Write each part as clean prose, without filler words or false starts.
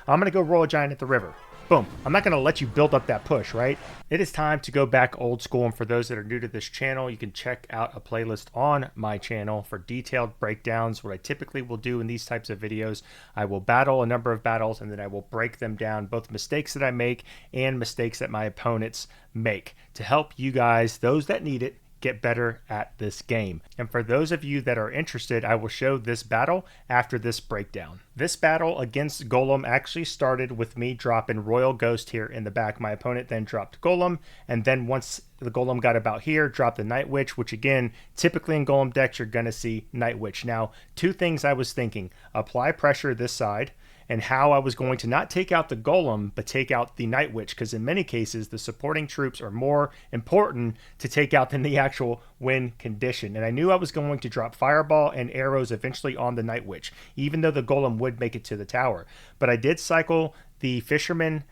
I'm going to go Royal Giant at the river. Boom. I'm not going to let you build up that push, right? It is time to go back old school. And for those that are new to this channel, you can check out a playlist on my channel for detailed breakdowns. What I typically will do in these types of videos, I will battle a number of battles and then I will break them down, both mistakes that I make and mistakes that my opponents make, to help you guys, those that need it, get better at this game. And for those of you that are interested, I will show this battle after this breakdown. This battle against Golem actually started with me dropping Royal Ghost here in the back. My opponent then dropped Golem, and then once the Golem got about here, dropped the Night Witch, which again, typically in Golem decks, you're going to see Night Witch. Now, two things I was thinking: apply pressure this side, and how I was going to not take out the Golem, but take out the Night Witch, because in many cases, the supporting troops are more important to take out than the actual win condition. And I knew I was going to drop Fireball and arrows eventually on the Night Witch, even though the Golem would make it to the tower. But I did cycle the Fisherman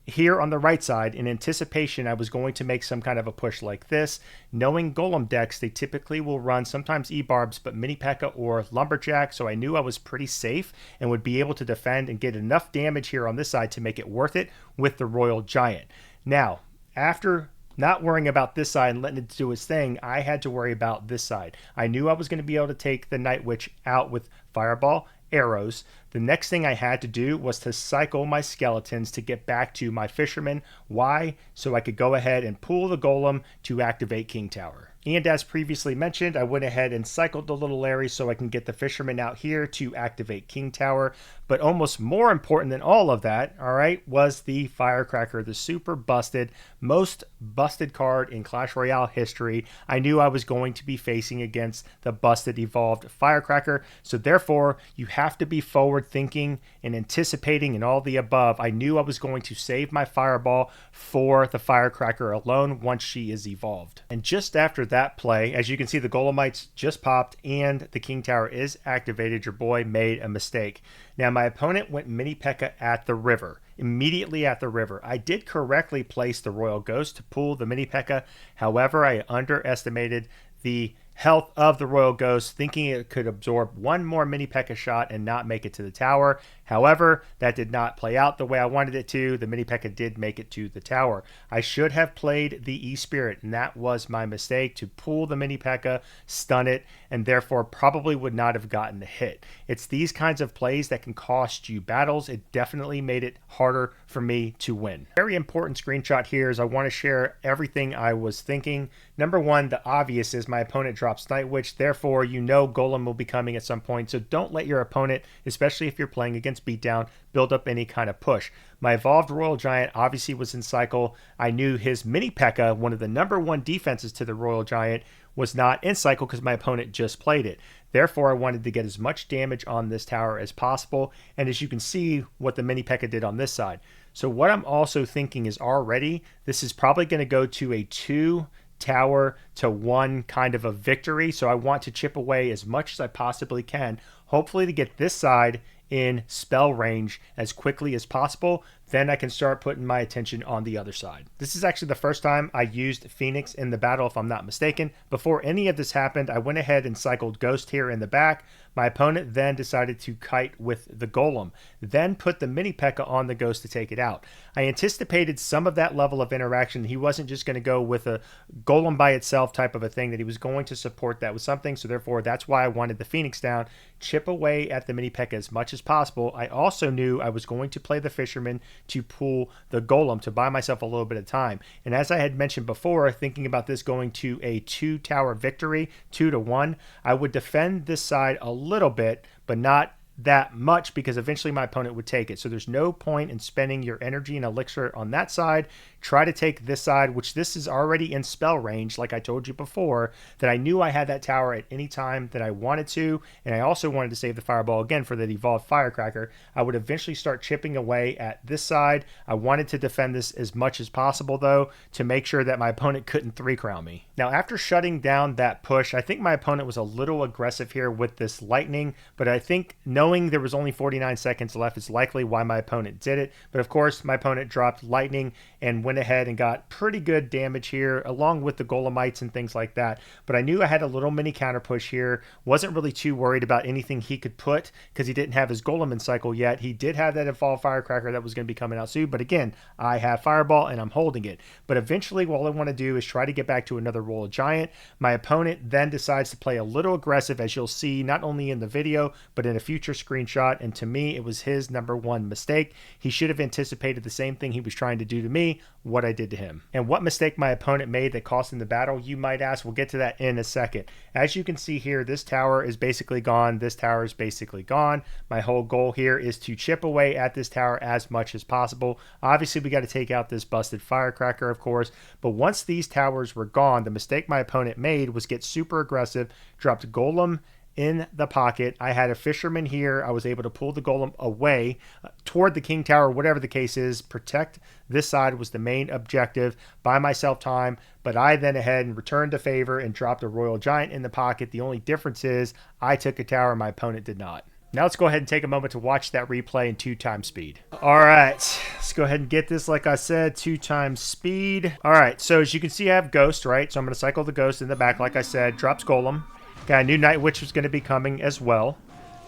here on the right side in anticipation I was going to make some kind of a push like this. Knowing Golem decks, they typically will run sometimes E-Barbs, but Mini P.E.K.K.A. or Lumberjack, so I knew I was pretty safe and would be able to defend and get enough damage here on this side to make it worth it with the Royal Giant. Now, after not worrying about this side and letting it do its thing, I had to worry about this side. I knew I was going to be able to take the Night Witch out with Fireball, arrows. The next thing I had to do was to cycle my skeletons to get back to my Fisherman. Why? So I could go ahead and pull the Golem to activate King Tower. And as previously mentioned, I went ahead and cycled the little Larry so I can get the Fisherman out here to activate King Tower. But almost more important than all of that, all right, was the Firecracker, the super busted, most busted card in Clash Royale history. I knew I was going to be facing against the busted evolved Firecracker. So therefore, you have to be forward thinking and anticipating and all the above. I knew I was going to save my Fireball for the Firecracker alone once she is evolved. And just after that play, as you can see, the Golemites just popped and the King Tower is activated. Your boy made a mistake. Now, my opponent went Mini P.E.K.K.A. at the river, immediately at the river. I did correctly place the Royal Ghost to pull the Mini P.E.K.K.A. However, I underestimated the health of the Royal Ghost, thinking it could absorb one more Mini P.E.K.K.A. shot and not make it to the tower. However, that did not play out the way I wanted it to. The Mini P.E.K.K.A. did make it to the tower. I should have played the E-Spirit, and that was my mistake, to pull the Mini P.E.K.K.A., stun it, and therefore probably would not have gotten the hit. It's these kinds of plays that can cost you battles. It definitely made it harder for me to win. Very important screenshot here is I want to share everything I was thinking. Number one, the obvious is my opponent drops Night Witch, therefore you know Golem will be coming at some point, so don't let your opponent, especially if you're playing against Beatdown, build up any kind of push. My evolved Royal Giant obviously was in cycle. I knew his Mini P.E.K.K.A., one of the number one defenses to the Royal Giant, was not in cycle because my opponent just played it. Therefore, I wanted to get as much damage on this tower as possible, and as you can see what the Mini P.E.K.K.A. did on this side. So what I'm also thinking is already this is probably going to go to a 2 tower to 1 kind of a victory. So I want to chip away as much as I possibly can, hopefully to get this side in spell range as quickly as possible. Then I can start putting my attention on the other side. This is actually the first time I used Phoenix in the battle, if I'm not mistaken. Before any of this happened, I went ahead and cycled Ghost here in the back. My opponent then decided to kite with the Golem, then put the Mini P.E.K.K.A. on the Ghost to take it out. I anticipated some of that level of interaction. He wasn't just going to go with a Golem by itself type of a thing, that he was going to support that with something. So therefore, that's why I wanted the Phoenix down, chip away at the Mini P.E.K.K.A. as much as possible. I also knew I was going to play the Fisherman to pull the Golem to buy myself a little bit of time. And as I had mentioned before, thinking about this going to a 2 tower victory, 2 to 1, I would defend this side a little bit, but not that much, because eventually my opponent would take it. So there's no point in spending your energy and elixir on that side. Try to take this side, which this is already in spell range, like I told you before, that I knew I had that tower at any time that I wanted to, and I also wanted to save the Fireball again for the evolved Firecracker. I would eventually start chipping away at this side. I wanted to defend this as much as possible, though, to make sure that my opponent couldn't 3-crown me. Now, after shutting down that push, I think my opponent was a little aggressive here with this lightning, but I think knowing knowing there was only 49 seconds left is likely why my opponent did it. But of course, my opponent dropped lightning and went ahead and got pretty good damage here, along with the golemites and things like that. But I knew I had a little mini counter push here. Wasn't really too worried about anything he could put because he didn't have his golem in cycle yet. He did have that evolved firecracker that was going to be coming out soon. But again, I have fireball and I'm holding it. But eventually, all I want to do is try to get back to another Royal Giant. My opponent then decides to play a little aggressive, as you'll see not only in the video, but in a future screenshot. And to me, it was his number one mistake. He should have anticipated the same thing he was trying to do to me, what I did to him. And what mistake my opponent made that cost him the battle, you might ask. We'll get to that in a second. As you can see here, this tower is basically gone. This tower is basically gone. My whole goal here is to chip away at this tower as much as possible. Obviously, we got to take out this busted firecracker, of course. But once these towers were gone, the mistake my opponent made was get super aggressive, dropped golem in the pocket. I had a fisherman here. I was able to pull the golem away toward the king tower, whatever the case is. Protect this side was the main objective. Buy myself time, but I then ahead and returned the favor and dropped a Royal Giant in the pocket. The only difference is I took a tower, my opponent did not. Now let's go ahead and take a moment to watch that replay in 2x speed. All right, let's go ahead and get this, like I said, 2x speed. All right, so as you can see, I have Ghost, right? So I'm going to cycle the Ghost in the back, like I said. Drops Golem. Okay, I knew Night Witch was going to be coming as well.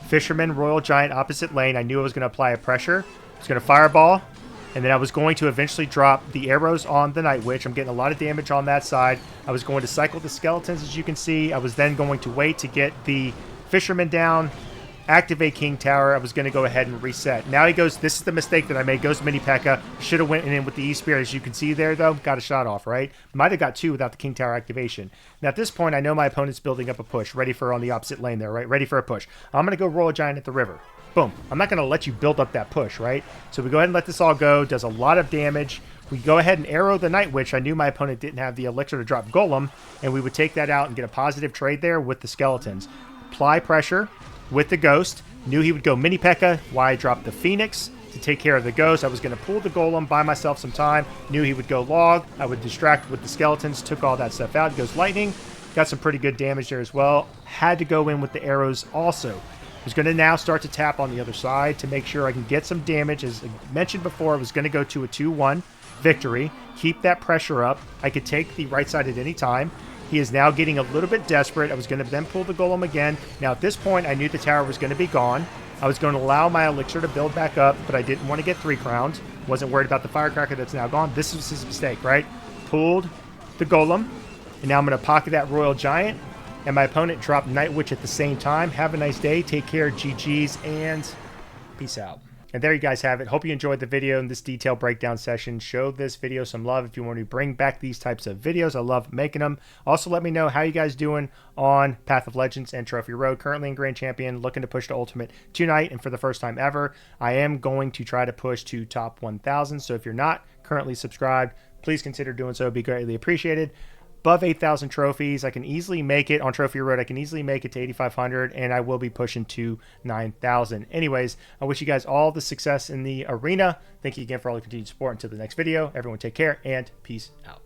Fisherman, Royal Giant, opposite lane. I knew I was going to apply a pressure. I was going to Fireball. And then I was going to eventually drop the arrows on the Night Witch. I'm getting a lot of damage on that side. I was going to cycle the Skeletons, as you can see. I was then going to wait to get the Fisherman down, activate King Tower. I was going to go ahead and reset. Now he goes, this is the mistake that I made. Goes Mini P.E.K.K.A. Should have went in with the E-Spear. As you can see there, though, got a shot off, right? Might have got two without the King Tower activation. Now, at this point, I know my opponent's building up a push, ready for on the opposite lane there, right? Ready for a push. I'm going to go Royal Giant at the river. Boom. I'm not going to let you build up that push, right? So we go ahead and let this all go. Does a lot of damage. We go ahead and arrow the Night Witch. I knew my opponent didn't have the elixir to drop Golem, and we would take that out and get a positive trade there with the Skeletons. Apply pressure with the Ghost. Knew he would go Mini P.E.K.K.A. Why I dropped the Phoenix to take care of the Ghost. I was going to pull the Golem, buy myself some time. Knew he would go Log. I would distract with the Skeletons. Took all that stuff out. He goes Lightning. Got some pretty good damage there as well. Had to go in with the arrows also. Was going to now start to tap on the other side to make sure I can get some damage. As I mentioned before, I was going to go to a 2-1 victory. Keep that pressure up. I could take the right side at any time. He is now getting a little bit desperate. I was going to then pull the Golem again. Now, at this point, I knew the tower was going to be gone. I was going to allow my elixir to build back up, but I didn't want to get 3 crowns. Wasn't worried about the firecracker that's now gone. This was his mistake, right? Pulled the Golem, and now I'm going to pocket that Royal Giant, and my opponent dropped Night Witch at the same time. Have a nice day. Take care. GG's, and peace out. And there you guys have it. Hope you enjoyed the video and this detailed breakdown session. Show this video some love if you want to bring back these types of videos. I love making them. Also, let me know how you guys doing on Path of Legends and Trophy Road. Currently in Grand Champion, looking to push to Ultimate tonight, and for the first time ever, I am going to try to push to top 1,000. So if you're not currently subscribed, please consider doing so. It'd be greatly appreciated. Above 8,000 trophies, I can easily make it on Trophy Road. I can easily make it to 8,500, and I will be pushing to 9,000. Anyways, I wish you guys all the success in the arena. Thank you again for all the continued support. Until the next video, everyone take care and peace out.